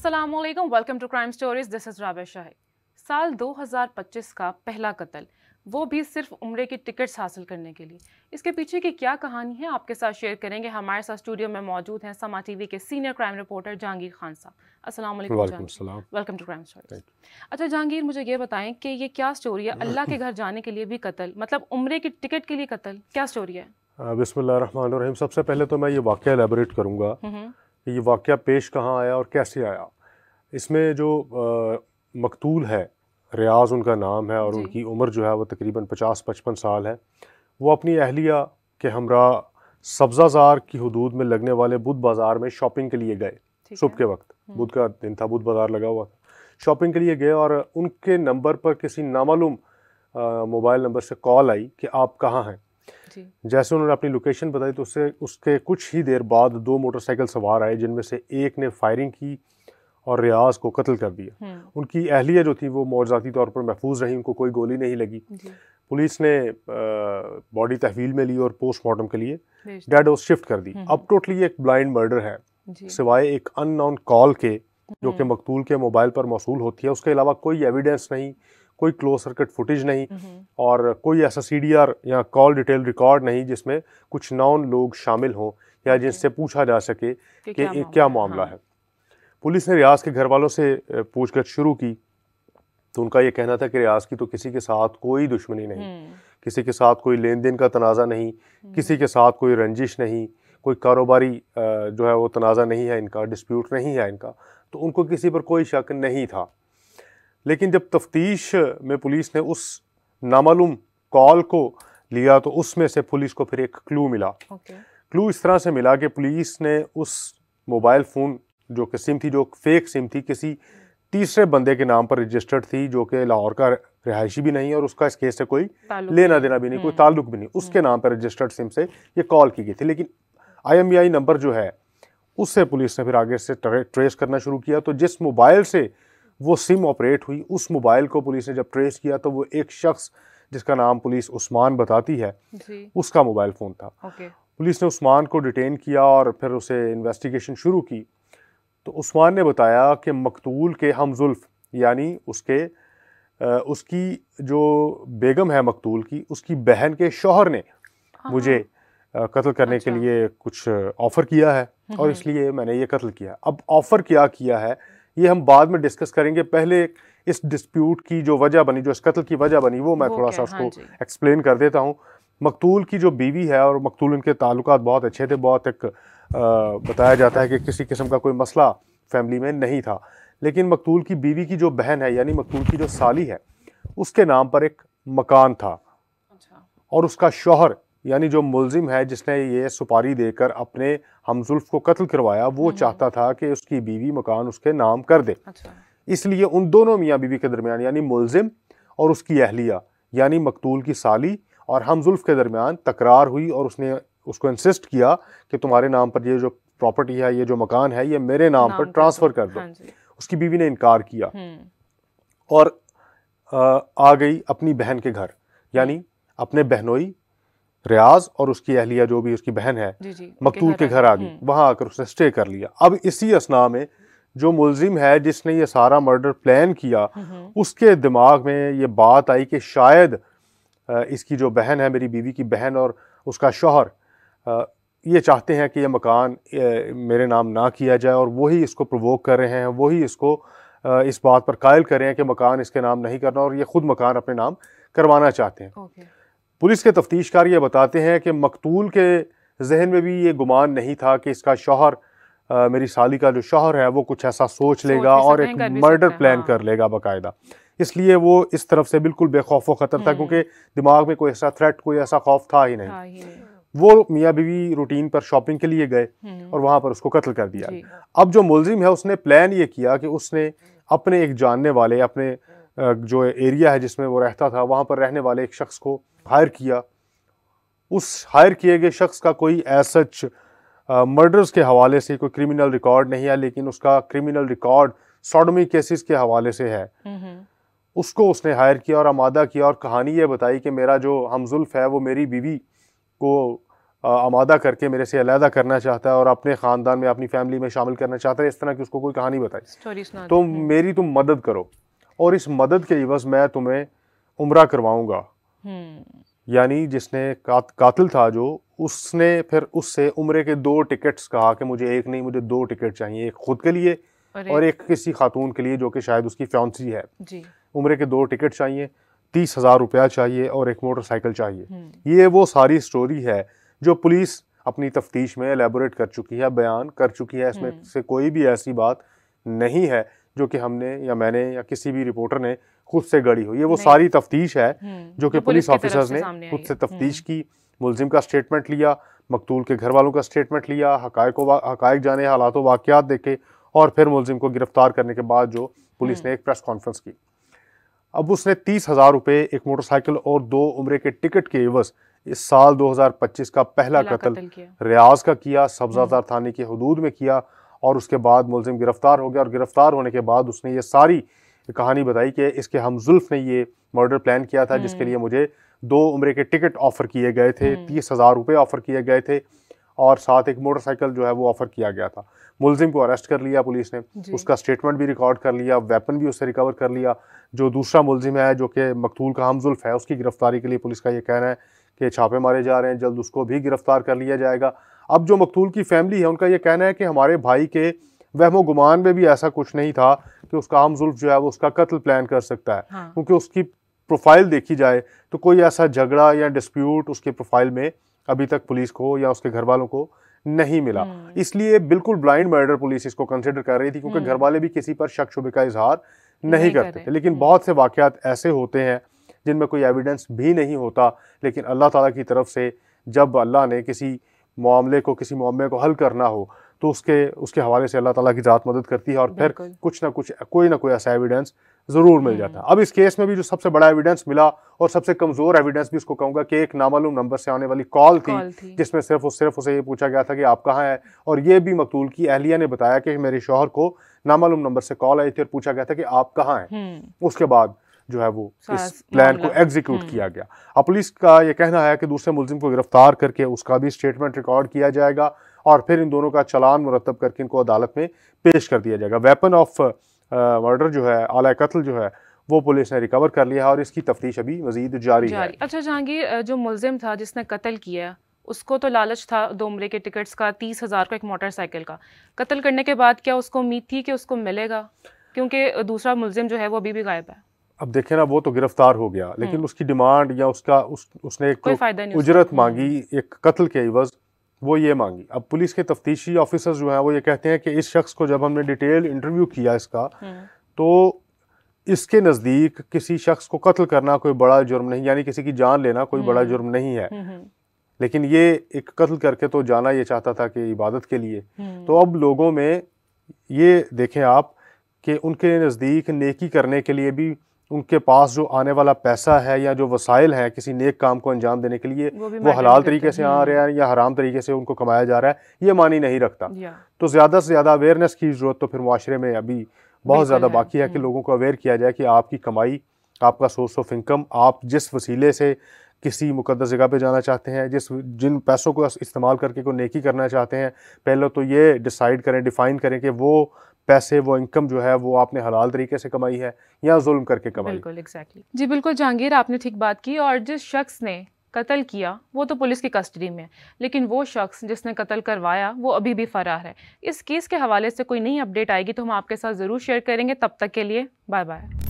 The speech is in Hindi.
अस्सलामुअलैकुम, welcome to crime stories. This is Rabia Shahi. साल 2025 का पहला कत्ल, वो भी सिर्फ उम्रे की टिकट्स हासिल करने के लिए। इसके पीछे की क्या कहानी है आपके साथ शेयर करेंगे। हमारे साथ स्टूडियो में मौजूद हैं समा टीवी के senior crime reporter Jahangir Khan साहब। अस्सलाम वालेकुम Jahangir, welcome to crime stories. अच्छा जहांगीर, मुझे ये बताएं कि ये क्या स्टोरी है? अल्लाह के घर जाने के लिए भी कत्ल, मतलब उम्रे की टिकट के लिए कत्ल, क्या स्टोरी है? बिस्मिल्लाहिर्रहमानिर्रहीम। सबसे पहले तो मैं ये वाक़या एलैबोरेट करूँगा कि ये वाक़या पेश कहाँ आया और कैसे आया। इसमें जो मकतूल है, रियाज़ उनका नाम है और उनकी उम्र जो है वो तकरीबन 50-55 साल है। वो अपनी अहलिया के हमरा सब्ज़ाज़ार की हदूद में लगने वाले बुध बाज़ार में शॉपिंग के लिए गए। सुबह के वक्त, बुध का दिन था, बुध बाज़ार लगा हुआ था। शॉपिंग के लिए गए और उनके नंबर पर किसी नामालूम मोबाइल नंबर से कॉल आई कि आप कहाँ हैं। जैसे उन्होंने अपनी लोकेशन बताई तो उसके कुछ ही देर बाद दो मोटरसाइकिल सवार आए, जिनमें से एक ने फायरिंग की और रियाज को कत्ल कर दिया। उनकी अहलिया जो थी वो मौजूदाती तौर पर महफूज रही, उनको कोई गोली नहीं लगी। पुलिस ने बॉडी तहवील में ली और पोस्टमार्टम के लिए डेड हाउस शिफ्ट कर दी। अब टोटली एक ब्लाइंड मर्डर है, सिवाय एक अननोन कॉल के जो कि मकतूल के मोबाइल पर मौसूल होती है। उसके अलावा कोई एविडेंस नहीं, कोई क्लोज सर्किट फुटेज नहीं और कोई ऐसा CDR या कॉल डिटेल रिकॉर्ड नहीं जिसमें कुछ नॉन लोग शामिल हों या जिनसे पूछा जा सके कि क्या मामला है। पुलिस ने रियाज के घर वालों से पूछगछ शुरू की तो उनका ये कहना था कि रियाज की तो किसी के साथ कोई दुश्मनी नहीं, किसी के साथ कोई लेन देन का तनाज़ा नहीं, किसी के साथ कोई रंजिश नहीं, कोई कारोबारी जो है वो तनाज़ा नहीं है इनका, डिस्प्यूट नहीं है इनका। तो उनको किसी पर कोई शक नहीं था। लेकिन जब तफ्तीश में पुलिस ने उस नामालूम कॉल को लिया तो उसमें से पुलिस को फिर एक क्लू मिला। क्लू इस तरह से मिला कि पुलिस ने उस मोबाइल फ़ोन जो कि सिम थी, जो फेक सिम थी, किसी तीसरे बंदे के नाम पर रजिस्टर्ड थी जो कि लाहौर का रिहायशी भी नहीं और उसका इस केस से कोई लेना देना भी नहीं, कोई ताल्लुक भी नहीं। उसके नाम पर रजिस्टर्ड सिम से ये कॉल की गई थी। लेकिन IMEI नंबर जो है उससे पुलिस ने फिर आगे से ट्रेस करना शुरू किया। तो जिस मोबाइल से वो सिम ऑपरेट हुई, उस मोबाइल को पुलिस ने जब ट्रेस किया तो वो एक शख्स जिसका नाम पुलिस उस्मान बताती है, उसका मोबाइल फ़ोन था। पुलिस ने उस्मान को डिटेन किया और फिर उसे इन्वेस्टिगेशन शुरू की। तो उस्मान ने बताया कि मकतूल के हमजुल्फ यानी उसकी जो बेगम है मकतूल की, उसकी बहन के शौहर ने मुझे कत्ल करने के लिए कुछ ऑफ़र किया है और इसलिए मैंने ये कत्ल किया। अब ऑफ़र क्या किया है ये हम बाद में डिस्कस करेंगे। पहले इस डिस्प्यूट की जो वजह बनी, जो इस कत्ल की वजह बनी, वो मैं थोड़ा सा उसको एक्सप्लेन कर देता हूँ। मकतूल की जो बीवी है और मकतूल, इनके ताल्लुकात बहुत अच्छे थे, बहुत एक बताया जाता है कि किसी किस्म का कोई मसला फैमिली में नहीं था। लेकिन मकतूल की बीवी की जो बहन है यानी मकतूल की जो साली है, उसके नाम पर एक मकान था और उसका शौहर यानी जो मुलजिम है जिसने ये सुपारी देकर अपने हमजुल्फ को कत्ल करवाया, वो चाहता था कि उसकी बीवी मकान उसके नाम कर दे। इसलिए उन दोनों मियाँ बीवी के दरमियान यानी मुलजिम और उसकी अहलिया यानी मकतूल की साली और हमजुल्फ के दरमियान तकरार हुई और उसने उसको इंसिस्ट किया कि तुम्हारे नाम पर ये जो प्रॉपर्टी है, ये जो मकान है, ये मेरे नाम पर ट्रांसफ़र कर दो। उसकी बीवी ने इनकार किया और आ गई अपनी बहन के घर, यानी अपने बहनोई रियाज और उसकी अहलिया जो भी उसकी बहन है मकतूल के घर आ गई। वहाँ आकर उसने स्टे कर लिया। अब इसी असना में जो मुलजिम है जिसने ये सारा मर्डर प्लान किया, उसके दिमाग में ये बात आई कि शायद इसकी जो बहन है, मेरी बीवी की बहन और उसका शौहर, ये चाहते हैं कि ये मकान मेरे नाम ना किया जाए और वही इसको प्रोवोक कर रहे हैं, वही इसको इस बात पर कायल कर रहे हैं कि मकान इसके नाम नहीं करना और ये खुद मकान अपने नाम करवाना चाहते हैं। पुलिस के तफ्तीशकार ये बताते हैं कि मकतूल के जहन में भी ये गुमान नहीं था कि इसका शौहर, मेरी साली का जो शौहर है, वो कुछ ऐसा सोच लेगा और एक मर्डर प्लान कर लेगा बाकायदा। इसलिए वो इस तरफ से बिल्कुल बेखौफ व ख़तर था, क्योंकि दिमाग में कोई ऐसा थ्रेट, कोई ऐसा खौफ था ही नहीं। वो मियाँ बीवी रूटीन पर शॉपिंग के लिए गए और वहाँ पर उसको कत्ल कर दिया। अब जो मुलजिम है उसने प्लान ये किया कि उसने अपने एक जानने वाले, अपने जो एरिया है जिसमें वो रहता था, वहाँ पर रहने वाले एक शख्स को हायर किया। उस हायर किए गए शख्स का कोई सच मर्डर्स के हवाले से कोई क्रिमिनल रिकॉर्ड नहीं है, लेकिन उसका क्रिमिनल रिकॉर्ड सॉडोमी केसेस के हवाले से है। उसको उसने हायर किया और आमादा किया और कहानी ये बताई कि मेरा जो हमजुल्फ है वो मेरी बीवी को आमादा करके मेरे से अलहदा करना चाहता है और अपने ख़ानदान में, अपनी फैमिली में शामिल करना चाहता है, इस तरह की उसको कोई कहानी बताई, तो मेरी तुम मदद करो और इस मदद के एवज मैं तुम्हें उम्रा करवाऊंगा। यानी जिसने कातिल था जो, उसने फिर उससे उम्रे के 2 टिकट्स कहा कि मुझे एक नहीं, मुझे 2 टिकट चाहिए, एक खुद के लिए और एक किसी खातून के लिए जो कि शायद उसकी फ्यांसी है जी। उम्रे के 2 टिकट चाहिए, 30,000 रुपया चाहिए और एक मोटरसाइकिल चाहिए। ये वो सारी स्टोरी है जो पुलिस अपनी तफ्तीश में एलेबोरेट कर चुकी है, बयान कर चुकी है। इसमें से कोई भी ऐसी बात नहीं है जो कि हमने या मैंने या किसी भी रिपोर्टर ने खुद से गढ़ी हो। ये वो सारी तफ्तीश है जो कि पुलिस ऑफिसर्स ने खुद से तफ्तीश की, मुलजिम का स्टेटमेंट लिया, मकतूल के घर वालों का स्टेटमेंट लिया, हकायक जाने, हालात वाक़यात देखे और फिर मुलजिम को गिरफ्तार करने के बाद जो पुलिस ने एक प्रेस कॉन्फ्रेंस की। अब उसने 30,000 रुपये, एक मोटरसाइकिल और 2 उम्रे के टिकट के एवज इस साल 2025 का पहला कत्ल रियाज का किया, सब्ज़ाजार थाने की हदूद में किया और उसके बाद मुलजिम गिरफ्तार हो गया और गिरफ्तार होने के बाद उसने ये सारी कहानी बताई कि इसके हमजुल्फ ने ये मर्डर प्लान किया था, जिसके लिए मुझे 2 उम्रे के टिकट ऑफ़र किए गए थे, 30,000 रुपये ऑफ़र किए गए थे और साथ एक मोटरसाइकिल जो है वो ऑफ़र किया गया था। मुलजिम को अरेस्ट कर लिया पुलिस ने, उसका स्टेटमेंट भी रिकॉर्ड कर लिया, वेपन भी उससे रिकवर कर लिया। जो दूसरा मुलजिम है जो कि मकतूल का हमजुल्फ है, उसकी गिरफ्तारी के लिए पुलिस का ये कहना है कि छापे मारे जा रहे हैं, जल्द उसको भी गिरफ्तार कर लिया जाएगा। अब जो मकतूल की फैमिली है उनका ये कहना है कि हमारे भाई के वहमो गुमान में भी ऐसा कुछ नहीं था कि उसका हमजुल्फ जो है वो उसका कत्ल प्लान कर सकता है, क्योंकि उसकी प्रोफाइल देखी जाए तो कोई ऐसा झगड़ा या डिस्प्यूट उसके प्रोफाइल में अभी तक पुलिस को या उसके घर वालों को नहीं मिला। इसलिए बिल्कुल ब्लाइंड मर्डर पुलिस इसको कंसिडर कर रही थी, क्योंकि घर वाले भी किसी पर शक शुबे का इजहार नहीं करते थे। लेकिन बहुत से वाकयात ऐसे होते हैं जिनमें कोई एविडेंस भी नहीं होता, लेकिन अल्लाह ताला की तरफ से जब अल्लाह ने किसी मामले को हल करना हो तो उसके हवाले से अल्लाह ताला की ज़ात मदद करती है और फिर कुछ ना कुछ कोई ना कोई ऐसा एविडेंस ज़रूर मिल जाता है। अब इस केस में भी जो सबसे बड़ा एविडेंस मिला और सबसे कमज़ोर एविडेंस भी उसको कहूँगा कि एक नामालूम नंबर से आने वाली कॉल थी जिसमें सिर्फ उसे ये पूछा गया था कि आप कहाँ हैं, और ये भी मकतूल की अहलिया ने बताया कि मेरे शौहर को नामालूम नंबर से कॉल आई थी और पूछा गया था कि आप कहाँ हैं। उसके बाद जो है वो इस प्लान को एग्जीक्यूट किया गया। अब पुलिस का ये कहना है कि दूसरे मुलजिम को गिरफ्तार करके उसका भी स्टेटमेंट रिकॉर्ड किया जाएगा और फिर इन दोनों का चालान मुरतब करके इनको अदालत में पेश कर दिया जाएगा। वेपन ऑफ मर्डर जो है, आला कत्ल जो है, वो पुलिस ने रिकवर कर लिया है और इसकी तफ्तीश अभी मजीद जारी है। अच्छा जहांगीर, जो मुलजिम था जिसने कत्ल किया, उसको तो लालच था 2 उम्रे के टिकट्स का, 30,000 का, एक मोटरसाइकिल का। कत्ल करने के बाद क्या उसको उम्मीद थी कि उसको मिलेगा, क्योंकि दूसरा मुलजिम जो है वो अभी भी गायब है? अब देखें ना, वो तो गिरफ्तार हो गया, लेकिन उसकी डिमांड या उसने एक तो उजरत मांगी एक कत्ल के एवज, वो ये मांगी। अब पुलिस के तफ्तीशी ऑफिसर्स जो हैं वो ये कहते हैं कि इस शख्स को जब हमने डिटेल इंटरव्यू किया इसका, तो इसके नज़दीक किसी शख्स को कत्ल करना कोई बड़ा जुर्म नहीं, यानी किसी की जान लेना कोई बड़ा जुर्म नहीं है, लेकिन ये एक कत्ल करके तो जाना ये चाहता था कि इबादत के लिए। तो अब लोगों में ये देखें आप कि उनके नज़दीक नेकी करने के लिए भी उनके पास जो आने वाला पैसा है या जो वसाइल हैं किसी नेक काम को अंजाम देने के लिए, वो हलाल तरीके से आ रहा है या हराम तरीके से उनको कमाया जा रहा है, ये मानी नहीं रखता। तो ज़्यादा से ज़्यादा अवेयरनेस की ज़रूरत तो फिर मुआशरे में अभी बहुत ज़्यादा बाकी है कि लोगों को अवेयर किया जाए कि आपकी कमाई, आपका सोर्स ऑफ इनकम, आप जिस वसीले से किसी मुकद्दस जगह पे जाना चाहते हैं, जिन पैसों को इस्तेमाल करके कोई नेकी करना चाहते हैं, पहले तो ये डिसाइड करें, डिफ़ाइन करें कि वो पैसे, वो इनकम जो है वो आपने हलाल तरीके से कमाई है या जुल्म करके कमाई। बिल्कुल, एग्जैक्टली जी, बिल्कुल जहांगीर, आपने ठीक बात की। और जिस शख्स ने कत्ल किया वो तो पुलिस की कस्टडी में है, लेकिन वो शख्स जिसने कत्ल करवाया वो अभी भी फरार है। इस केस के हवाले से कोई नई अपडेट आएगी तो हम आपके साथ ज़रूर शेयर करेंगे। तब तक के लिए बाय बाय।